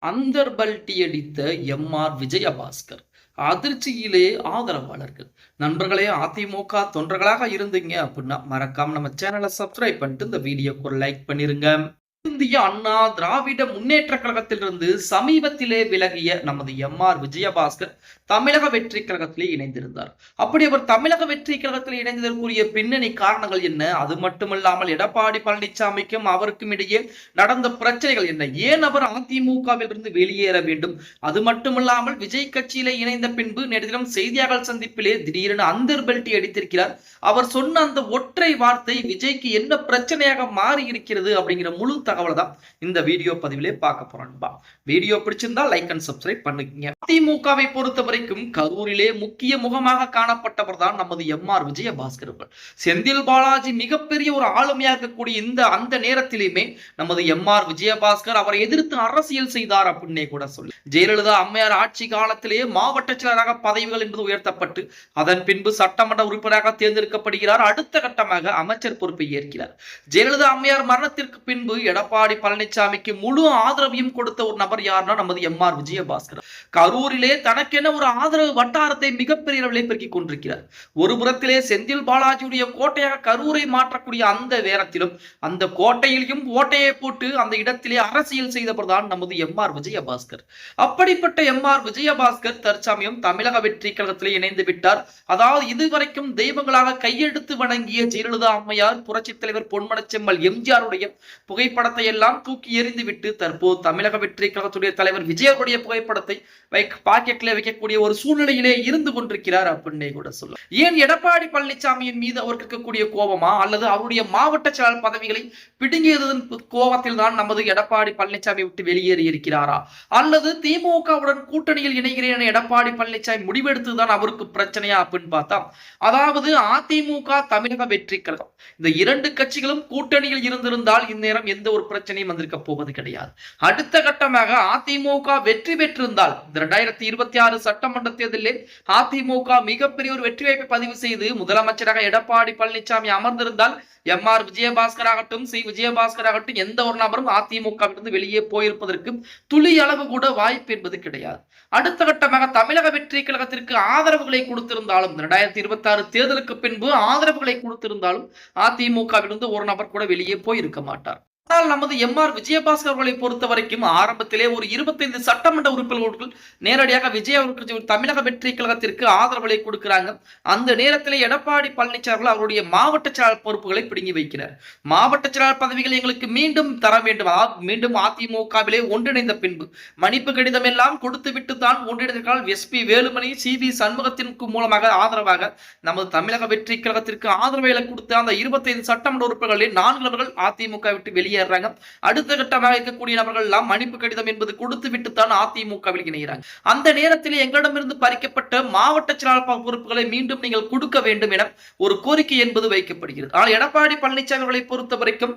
அந்தர்பல்டி அடித்த எம்.ஆர். விஜயபாஸ்கர் அதிர்ச்சியிலே ஆதரவாளர்கள். நண்பர்களே, அதிமுக தொண்டர்களாக இருந்தீங்க அப்படின்னா மறக்காம நம்ம சேனலை சப்ஸ்கிரைப் பண்ணிட்டு இந்த வீடியோக்கு ஒரு லைக் பண்ணிருங்க. இந்திய அண்ணா திராவிட முன்னேற்ற கழகத்திலிருந்து சமீபத்திலே விலகிய நமது எம்.ஆர். விஜயபாஸ்கர் தமிழக வெற்றி கழகத்திலே இணைந்திருந்தார். அப்படி அவர் தமிழக வெற்றி கழகத்தில் இணைந்ததற்குரிய பின்னணி காரணங்கள் என்ன? அது மட்டுமல்லாமல் எடப்பாடி பழனிசாமிக்கும் அவருக்கும் இடையே நடந்த பிரச்சனைகள் என்ன? ஏன் அவர் அதிமுகவிலிருந்து வெளியேற வேண்டும்? அது மட்டுமல்லாமல் விஜய் கட்சியிலே இணைந்த பின்பு நேற்று தினம் செய்தியாளர் சந்திப்பிலே திடீரென அந்தர்பல்டி அடித்திருக்கிறார். அவர் சொன்ன அந்த ஒற்றை வார்த்தை விஜய்க்கு என்ன பிரச்சனையாக மாறி இருக்கிறது அப்படிங்கிற முழு தகவலை தான் இந்த வீடியோ பதிவிலே பார்க்க போறோம். வீடியோ பிடிச்சிருந்தா லைக் அண்ட் சப்ஸ்கிரைப் பண்ணுங்க. அதிமுகவை பொறுத்த வரைக்கும் கரூரிலே முக்கிய முகமாக காணப்பட்டவர் தான் நமது எம்.ஆர். விஜயபாஸ்கர். செந்தில் பாலாஜி மிகப்பெரிய ஒரு ஆளுமையாக இருக்கக்கூடிய அந்த நேரத்திலுமே நமது எம்.ஆர். விஜயபாஸ்கர் அவரை எதிர்த்து அரசியல் செய்தார் அப்படின்னே கூட சொல்லி ஜெயலலிதா அம்மையார் ஆட்சி காலத்திலேயே மாவட்ட செயலராக பதவிகள் என்பது உயர்த்தப்பட்டு அதன் பின்பு சட்டமன்ற உறுப்பினராக தேர்ந்தெடுக்கப்படுகிறார். அடுத்த கட்டமாக அமைச்சர் பொறுப்பை ஏற்கிறார். ஜெயலலிதா அம்மையார் மரணத்திற்கு பின்பு எடப்பாடி பழனிசாமிக்கு முழு ஆதரவையும் கொடுத்த ஒரு நபர் யாருன்னா நமது எம்.ஆர். விஜயபாஸ்கர். கரூரிலே தனக்கென ஒரு ஆதரவு வட்டாரத்தை மிகப்பெரிய அளவில் பெருக்கிக் கொண்டிருக்கிறார். ஒரு புறத்திலே செந்தில் பாலாஜியுடைய கோட்டையாக கரூரை மாற்றக்கூடிய அந்த நேரத்திலும் அந்த கோட்டையிலும் ஓட்டையை போட்டு அந்த இடத்திலே அரசியல் செய்தவர் தான் நமது எம்.ஆர். விஜயபாஸ்கர். அப்படிப்பட்ட எம்.ஆர். விஜயபாஸ்கர் தற்சமயம் தமிழக வெற்றி கழகத்திலே இணைந்து விட்டார். அதாவது இதுவரைக்கும் தெய்வங்களாக கையெடுத்து வணங்கிய ஜெயலலிதா அம்மையார், புரட்சி தலைவர் பொன்மனச்செம்மல் எம்ஜிஆருடைய புகைப்படத்தை எல்லாம் தூக்கி எறிந்துவிட்டு தற்போது தமிழக வெற்றி கழகத்துடைய தலைவர் விஜயருடைய புகைப்படத்தை பாக்கெட்ல வைக்கக்கூடிய ஒரு சூழ்நிலையிலே இருந்து கொண்டிருக்கிறார் அப்படின்னே கூட சொல்லலாம். ஏன் எடப்பாடி பழனிசாமியின் மீது அவருக்கு இருக்கக்கூடிய கோபமா, அல்லது அவருடைய மாவட்ட செயலாளர் பதவிகளை பிடுங்கியதன் கோபத்தில் தான் நமது எடப்பாடி பழனிசாமி விட்டு வெளியேறி இருக்கிறாரா, அல்லது திமுகவுடன் கூட்டணியில் இணைகிறேன் என எடப்பாடி பழனிசாமி முடிவெடுத்துதான் அவருக்கு பிரச்சனையா அப்படின்னு பார்த்தா, அதாவது அதிமுக தமிழக வெற்றி கழகம் இந்த இரண்டு கட்சிகளும் கூட்டணியில் இருந்திருந்தால் இந்நேரம் எந்த ஒரு பிரச்சனையும் வந்திருக்க போவது கிடையாது. அடுத்த கட்டமாக அதிமுக வெற்றி பெற்றிருந்தால் 2026 சட்டமன்ற தேர்தலில் அதிமுக மிகப்பெரிய ஒரு வெற்றி வாய்ப்பை பதிவு செய்து முதலமைச்சராக எடப்பாடி பழனிசாமி அமர்ந்திருந்தால் எம்.ஆர். விஜயபாஸ்கர் ஆகட்டும், சி விஜயபாஸ்கர் ஆகட்டும், எந்த ஒரு நபரும் அதிமுகவிலிருந்து வெளியே போயிருப்பதற்கு துளி அளவு கூட வாய்ப்பு என்பது கிடையாது. அடுத்த கட்டமாக தமிழக வெற்றி கழகத்திற்கு ஆதரவுகளை கொடுத்திருந்தாலும் 2026 தேர்தலுக்கு பின்பு ஆதரவுகளை கொடுத்திருந்தாலும் அதிமுகவிலிருந்து ஒரு நபர் கூட வெளியே போயிருக்க மாட்டார். ஆனால் நமது எம்.ஆர். விஜயபாஸ்கர் அவர்களை பொறுத்த வரைக்கும் ஆரம்பத்திலே ஒரு 25 சட்டமன்ற உறுப்பினர்கள் நேரடியாக விஜய் அவர்களுக்கு தமிழக வெற்றி கழகத்திற்கு ஆதரவுகளை கொடுக்கிறாங்க. அந்த நேரத்திலே எடப்பாடி பழனிசாமி அவருடைய மாவட்ட செயலாளர் பொறுப்புகளை பிடுங்கி வைக்கிறார். மாவட்ட செயலாளர் பதவிகளை எங்களுக்கு மீண்டும் தர வேண்டும், மீண்டும் அதிமுகவிலே ஒன்றிணைந்த பின்பு மன்னிப்பு கடிதம் எல்லாம் கொடுத்து விட்டு தான் ஒன்றிணைந்தால் எஸ்.பி. வேலுமணி, சி.வி. சண்முகத்திற்கு மூலமாக ஆதரவாக நமது தமிழக வெற்றி கழகத்திற்கு ஆதரவுகளை கொடுத்த அந்த 25 சட்டமன்ற உறுப்பினர்களில் 4 நபர்கள் அதிமுக விட்டு வெளியே அடுத்த கட்டமாக இருக்கக்கூடிய நபர்கள் எல்லாம் மன்னிப்பு கடிதம் என்பது கொடுத்து விட்டு தான் அதிமுகவில் இணைகிறாங்க. அந்த நேரத்தில் எங்களிடமிருந்து பறிக்கப்பட்ட மாவட்ட செயலாளர் பொறுப்புகளை மீண்டும் நீங்கள் கொடுக்க வேண்டும் என ஒரு கோரிக்கை என்பது வைக்கப்படுகிறது. ஆனால் எடப்பாடி பழனிசாமி அவர்களை பொறுத்த வரைக்கும்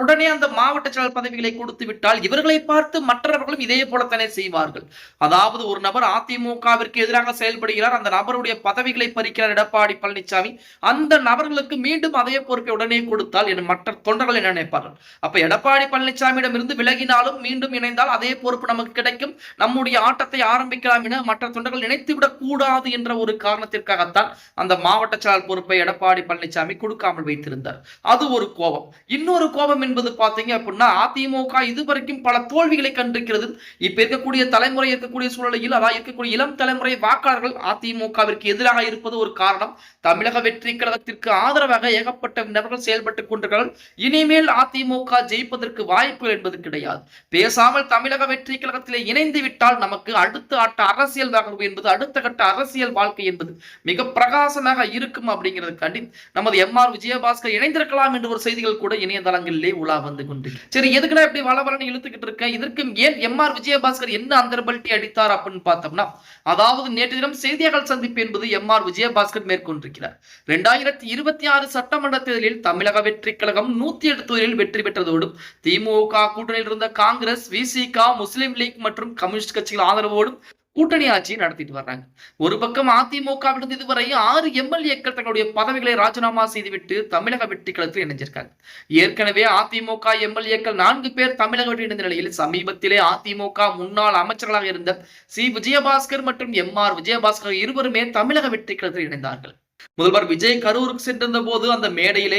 உடனே அந்த மாவட்ட செயலாளர் பதவிகளை கொடுத்து விட்டால் இவர்களை பார்த்து மற்றவர்களும் இதே போலத்தானே செய்வார்கள். அதாவது ஒரு நபர் அதிமுகவிற்கு எதிராக செயல்படுகிறார், அந்த நபருடைய பதவிகளை பறிக்கிறார் எடப்பாடி பழனிசாமி, அந்த நபர்களுக்கு மீண்டும் அதே பொறுப்பை உடனே கொடுத்தால் மற்ற தொண்டர்கள் என்ன நினைப்பார்கள்? அப்ப எடப்பாடி பழனிசாமியிடம் இருந்து விலகினாலும் மீண்டும் இணைந்தால் அதே பொறுப்பு நமக்கு கிடைக்கும், நம்முடைய ஆட்டத்தை ஆரம்பிக்கலாம் என மற்ற தொண்டர்கள் நினைத்துவிடக் கூடாது என்ற ஒரு காரணத்திற்காகத்தான் அந்த மாவட்ட செயலாளர் பொறுப்பை எடப்பாடி பழனிசாமி கொடுக்காமல் வைத்திருந்தார். அது ஒரு கோபம். இன்னொரு கோபம் என்பது பாத்தீங்க அப்படின்னா, அதிமுக இதுவரைக்கும் பல தோல்விகளை கண்டிருக்கிறது. இப்ப இருக்கக்கூடிய தலைமுறை இருக்கக்கூடிய சூழலில் அதாவது இருக்கக்கூடிய இளம் தலைமுறை வாக்காளர்கள் அதிமுகவிற்கு எதிராக இருப்பது ஒரு காரணம். தமிழக வெற்றி கழகத்திற்கு ஆதரவாக ஏகப்பட்ட நபர்கள் செயல்பட்டுக் கொண்டிருக்கிறார்கள். இனிமேல் அதிமுக ஜெயிப்பதற்கு வாய்ப்புகள் என்பது கிடையாது. பேசாமல் தமிழக வெற்றி கழகத்திலே இணைந்து விட்டால் நமக்கு அடுத்த ஆட்ட அரசியல் வாழ்க்கை என்பது, அடுத்த கட்ட அரசியல் வாழ்க்கை என்பது மிக பிரகாசமாக இருக்கும் அப்படிங்கிறதுக்காண்டி நமது எம்.ஆர். விஜயபாஸ்கர் இணைந்திருக்கலாம் என்ற ஒரு செய்திகள் கூட இணையதளங்களிலே உலா வந்து கொண்டு. சரி, எதுக்குடா இப்படி வளவரன்னு இழுத்துக்கிட்டு இருக்கேன்? இதற்கு ஏன் எம்.ஆர். விஜயபாஸ்கர் என்ன அந்தர்பல்டி அடித்தார் அப்படின்னு பார்த்தோம்னா, அதாவது நேற்று தினம் செய்தியாளர் சந்திப்பு என்பது எம்.ஆர். விஜயபாஸ்கர் மேற்கொண்டிருக்கிறார். 2026 சட்டமன்ற தேர்தலில் தமிழக வெற்றி கழகம் 108 தொகுதிகளில் வெற்றி பெற்றதோடு திமுக கூட்டணியில் இருந்த காங்கிரஸ், விசிக, முஸ்லிம் லீக் மற்றும் கம்யூனிஸ்ட் கட்சிகள் ஆதரவோடும் கூட்டணி ஆட்சியை நடத்திட்டு வர்றாங்க. ஒரு பக்கம் அதிமுகவிலிருந்து இதுவரை 6 எம்எல்ஏக்கள் தங்களுடைய பதவிகளை ராஜினாமா செய்துவிட்டு தமிழக வெற்றி களத்தில் இணைஞ்சிருக்காங்க. ஏற்கனவே அதிமுக எம்எல்ஏக்கள் 4 பேர் தமிழக வெற்றி இணைந்த நிலையில் சமீபத்திலே அதிமுக முன்னாள் அமைச்சர்களாக இருந்த விஜயபாஸ்கர் மற்றும் விஜயபாஸ்கர் இருவருமே தமிழக வெற்றி களத்தில் இணைந்தார்கள். முதல்வர் விஜய் கரூருக்கு சென்றிருந்த போது அந்த மேடையிலே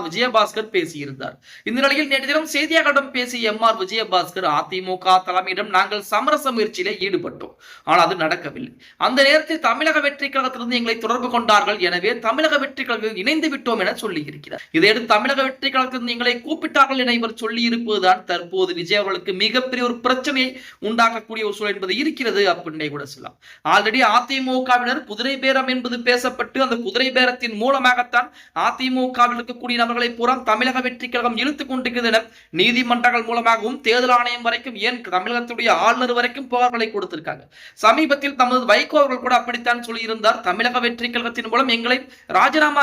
விஜயபாஸ்கர் பேசியிருந்தார். இந்த நிலையில் நேற்று தினம் செய்தியாளர்களிடம் பேசிய விஜயபாஸ்கர், அதிமுக தலைமையிடம் நாங்கள் சமரச முயற்சியிலே ஈடுபட்டோம், ஆனால் அது நடக்கவில்லை. அந்த நேரத்தில் தமிழக வெற்றி கழகத்திலிருந்து எங்களை தொடர்பு கொண்டார்கள். எனவே தமிழக வெற்றி கழகத்தில் இணைந்து விட்டோம் என சொல்லி இருக்கிறார். இதையடுத்து தமிழக வெற்றி கழகத்திலிருந்து எங்களை கூப்பிட்டார்கள் என இவர் சொல்லி இருப்பதுதான் தற்போது விஜய் அவர்களுக்கு மிகப்பெரிய ஒரு பிரச்சனையை உண்டாக்கக்கூடிய ஒரு சூழல் என்பது இருக்கிறது அப்படின்னே கூட சொல்லலாம். ஆல்ரெடி அதிமுகவினர் குதிரை பேரம் என்பது பேசப்பட்டு அந்த குதிரை பேரத்தின் மூலமாகத்தான் அதிமுகவில் இருக்கக்கூடிய நபர்களை பூரா தமிழக வெற்றி கழகம் இழுத்துக் கொண்டிருக்கிறது என நீதிமன்றங்கள் மூலமாகவும் தேர்தல் ஆணையம் வரைக்கும் ஏன் தமிழகத்துடைய ஆளுநர் வரைக்கும் புகார்களை கொடுத்திருக்காங்க. சமீபத்தில் தமது வைகோ அவர்கள் கூட அப்படித்தான் சொல்லியிருந்தார். தமிழக வெற்றி கழகத்தின் மூலம் எங்களை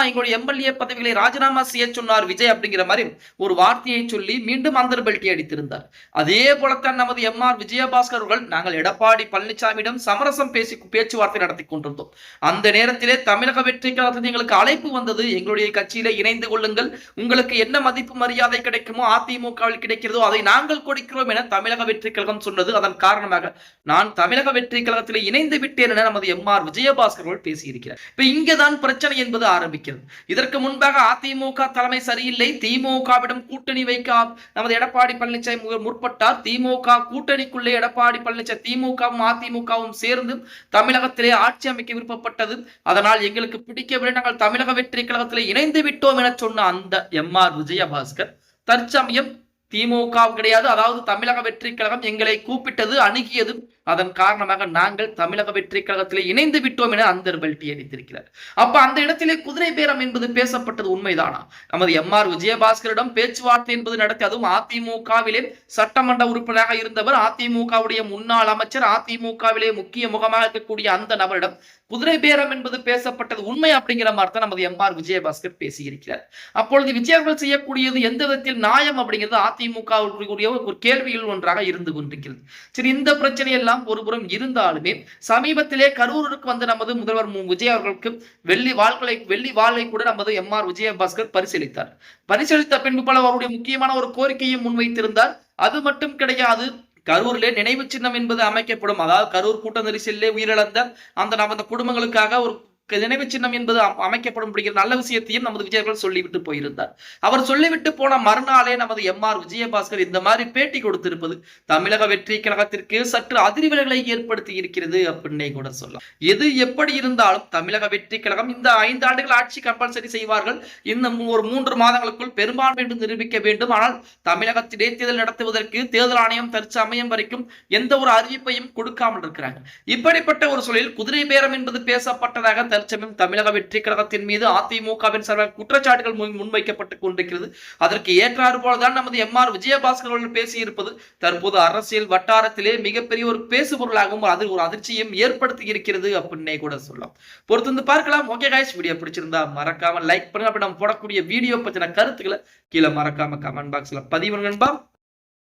எங்களுடைய எம்எல்ஏ பதவிகளை ராஜினாமா செய்ய சொன்னார் விஜய் அப்படிங்கிற மாதிரி ஒரு வார்த்தையை சொல்லி மீண்டும் அந்தர் பெல்ட்டி அடித்திருந்தார். அதே போலத்தான் நமது விஜயபாஸ்கர் அவர்கள் நாங்கள் எடப்பாடி பழனிசாமியிடம் சமரசம் பேச்சுவார்த்தை நடத்தி கொண்டிருந்தோம். அந்த நேரத்திலே தமிழக வெற்றி எங்களுக்கு அழைப்பு வந்தது, எங்களுடைய கட்சியில இணைந்து கொள்ளுங்கள், உங்களுக்கு என்ன மதிப்பு மரியாதை கிடைக்குமோ அதிமுகவில் கிடைக்கிறதோ அதை நாங்கள் கொடுக்கிறோம் என தமிழக வெற்றி கழகம் சொன்னது. அதன் காரணமாக நான் தமிழக வெற்றி கழகத்தில் இணைந்து விட்டேன் என நமது விஜயபாஸ்கர் அவர்கள் பேசியிருக்கிறார். இப்ப இங்கதான் பிரச்சனை என்பது ஆரம்பிக்கிறது. இதற்கு முன்பாக அதிமுக தலைமை சரியில்லை, திமுகவிடம் கூட்டணி வைக்க நமது எடப்பாடி பழனிசாமி முற்பட்டார். திமுக கூட்டணிக்குள்ளே எடப்பாடி பழனிசாமி திமுகவும் அதிமுகவும் சேர்ந்து தமிழகத்திலே ஆட்சி அமைக்க விருப்பப்பட்டது. அதனால் எங்களுக்கு பிடிக்கவில்லை, நாங்கள் தமிழக வெற்றி கழகத்தில் இணைந்து விட்டோம் என சொன்ன அந்த விஜயபாஸ்கர் தற்சமயம் திமுக கிடையாது, அதாவது தமிழக வெற்றி கழகம் எங்களை கூப்பிட்டது, அணுகியது, அதன் காரணமாக நாங்கள் தமிழக வெற்றி கழகத்தில் இணைந்து விட்டோம் என அந்தர் பெல்ட்டி அடித்திருக்கிறார். அப்ப அந்த இடத்திலே குதிரை பேரம் என்பது பேசப்பட்டது உண்மைதானா? நமது விஜயபாஸ்கரிடம் பேச்சுவார்த்தை என்பது நடத்தி, அதுவும் அதிமுகவிலே சட்டமன்ற உறுப்பினராக இருந்தவர், அதிமுகவுடைய முன்னாள் அமைச்சர், அதிமுகவிலே முக்கிய முகமாக இருக்கக்கூடிய அந்த நபரிடம் குதிரை பேரம் என்பது பேசப்பட்டது உண்மை அப்படிங்கிற மாதிரி தான் நமது விஜயபாஸ்கர் பேசியிருக்கிறார். அப்பொழுது விஜய் அவர்கள் செய்யக்கூடியது எந்த விதத்தில் நியாயம் அப்படிங்கிறது அதிமுக ஒரு கேள்வியில் ஒன்றாக இருந்து கொண்டிருக்கிறது. சரி, இந்த பிரச்சனை எல்லாம் ஒருபுறம் இருந்தாலுமே சமீபத்திலே கரூருக்கு வந்த நமது முதல்வர் விஜய் அவர்களுக்கு வெள்ளி வாளை கூட நமது விஜயபாஸ்கர் பரிசீலித்த பின்பு பல அவருடைய முக்கியமான ஒரு கோரிக்கையும் முன்வைத்திருந்தார். அது மட்டும் கிடையாது, கரூரிலே நினைவு சின்னம் என்பது அமைக்கப்படும். அதாவது கரூர் கூட்ட நெரிசலிலே உயிரிழந்த அந்த குடும்பங்களுக்காக ஒரு நினைவு சின்னம் என்பது அமைக்கப்படும் அப்படிங்கிற நல்ல விஷயத்தையும் நமது விஜயர்கள் சொல்லிவிட்டு போயிருந்தார். அவர் சொல்லிவிட்டு போன மறுநாளே நமது விஜயபாஸ்கர் இந்த மாதிரி பேட்டி கொடுத்திருப்பது தமிழக வெற்றி கழகத்திற்கு சற்று அதிர்வலைகளை ஏற்படுத்தி இருக்கிறது அப்படின்னே கூட சொல்லலாம். எது எப்படி இருந்தாலும் தமிழக வெற்றி கழகம் இந்த 5 ஆண்டுகள் ஆட்சி கம்பல்சரி செய்வார்கள். இன்னும் ஒரு 3 மாதங்களுக்குள் பெரும்பான்மை என்று நிரூபிக்க வேண்டும். ஆனால் தமிழகத்திலே தேர்தல் நடத்துவதற்கு தேர்தல் ஆணையம் தற்சமயம் வரைக்கும் எந்த ஒரு அறிவிப்பையும் கொடுக்காமல் இருக்கிறாங்க. இப்படிப்பட்ட ஒரு சூழலில் குதிரை பேரம் என்பது பேசப்பட்டதாக தற்சமயம் தமிழக வெற்றி கழகத்தின் மீது அதிமுகவின் சார்பாக குற்றச்சாட்டுகள் முன்வைக்கப்பட்டுக் கொண்டிருக்கிறது. அதற்கு ஏற்றாறு போலதான் நமது விஜயபாஸ்கர் அவர்கள் பேசியிருப்பது தற்போது அரசியல் வட்டாரத்திலே மிகப்பெரிய ஒரு பேசுபொருளாகவும் அது ஒரு அதிர்ச்சியும் ஏற்படுத்தி இருக்கிறது அப்படின்னே கூட சொல்லலாம். பொறுத்து பார்க்கலாம். ஓகே கைஸ், வீடியோ பிடிச்சிருந்தா மறக்காம லைக் பண்ணுங்க. அப்படி நம்ம போடக்கூடிய வீடியோ பற்றின கருத்துக்களை கீழே மறக்காம கமெண்ட் பாக்ஸ்ல பதிவு நண்பா.